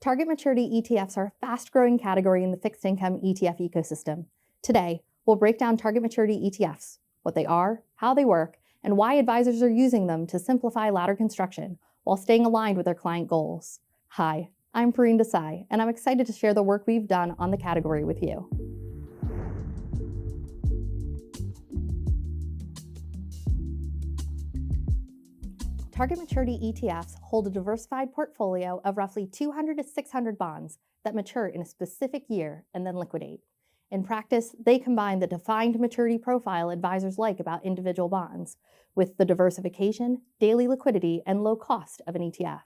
Target Maturity ETFs are a fast-growing category in the fixed income ETF ecosystem. Today, we'll break down Target Maturity ETFs, what they are, how they work, and why advisors are using them to simplify ladder construction while staying aligned with their client goals. Hi, I'm Perryne Desai, and I'm excited to share the work we've done on the category with you. Target Maturity ETFs hold a diversified portfolio of roughly 200 to 600 bonds that mature in a specific year and then liquidate. In practice, they combine the defined maturity profile advisors like about individual bonds with the diversification, daily liquidity, and low cost of an ETF.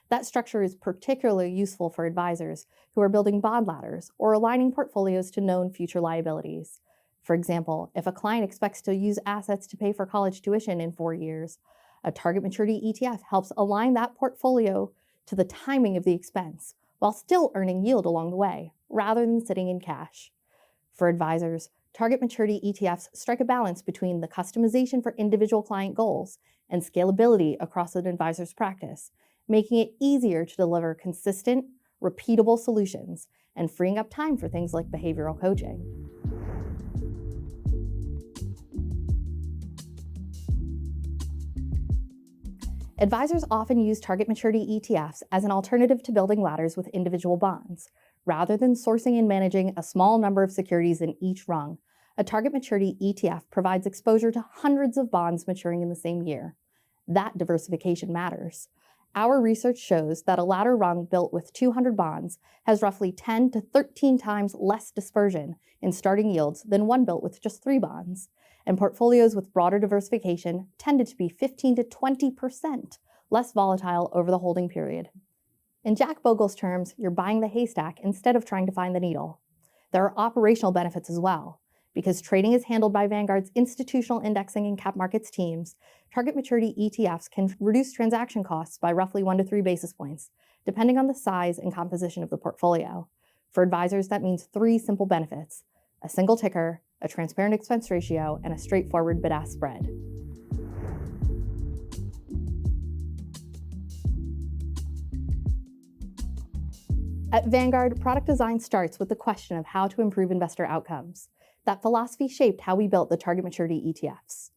That structure is particularly useful for advisors who are building bond ladders or aligning portfolios to known future liabilities. For example, if a client expects to use assets to pay for college tuition in 4 years, a Target Maturity ETF helps align that portfolio to the timing of the expense while still earning yield along the way, rather than sitting in cash. For advisors, Target Maturity ETFs strike a balance between the customization for individual client goals and scalability across an advisor's practice, making it easier to deliver consistent, repeatable solutions and freeing up time for things like behavioral coaching. Advisors often use Target Maturity ETFs as an alternative to building ladders with individual bonds. Rather than sourcing and managing a small number of securities in each rung, a Target Maturity ETF provides exposure to hundreds of bonds maturing in the same year. That diversification matters. Our research shows that a ladder rung built with 200 bonds has roughly 10 to 13 times less dispersion in starting yields than one built with just 3 bonds. And portfolios with broader diversification tended to be 15 to 20% less volatile over the holding period. In Jack Bogle's terms, you're buying the haystack instead of trying to find the needle. There are operational benefits as well. Because trading is handled by Vanguard's institutional indexing and cap markets teams, Target Maturity ETFs can reduce transaction costs by roughly 1 to 3 basis points, depending on the size and composition of the portfolio. For advisors, that means 3 simple benefits: a single ticker, a transparent expense ratio, and a straightforward bid-ask spread. At Vanguard, product design starts with the question of how to improve investor outcomes. That philosophy shaped how we built the Target Maturity ETFs.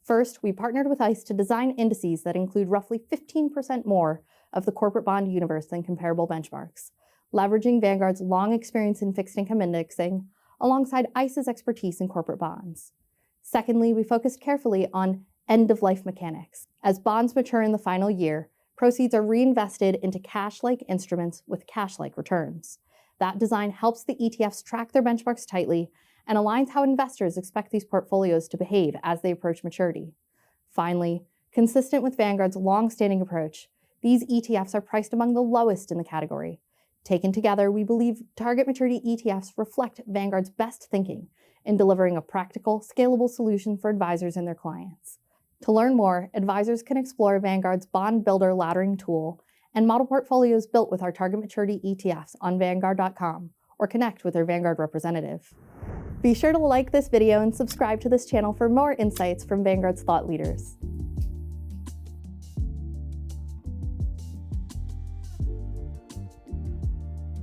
First, we partnered with ICE to design indices that include roughly 15% more of the corporate bond universe than comparable benchmarks, leveraging Vanguard's long experience in fixed income indexing alongside ICE's expertise in corporate bonds. Secondly, we focused carefully on end-of-life mechanics. As bonds mature in the final year, proceeds are reinvested into cash-like instruments with cash-like returns. That design helps the ETFs track their benchmarks tightly and aligns how investors expect these portfolios to behave as they approach maturity. Finally, consistent with Vanguard's long-standing approach, these ETFs are priced among the lowest in the category. Taken together, we believe Target Maturity ETFs reflect Vanguard's best thinking in delivering a practical, scalable solution for advisors and their clients. To learn more, advisors can explore Vanguard's Bond Builder laddering tool and model portfolios built with our Target Maturity ETFs on Vanguard.com or connect with their Vanguard representative. Be sure to like this video and subscribe to this channel for more insights from Vanguard's thought leaders.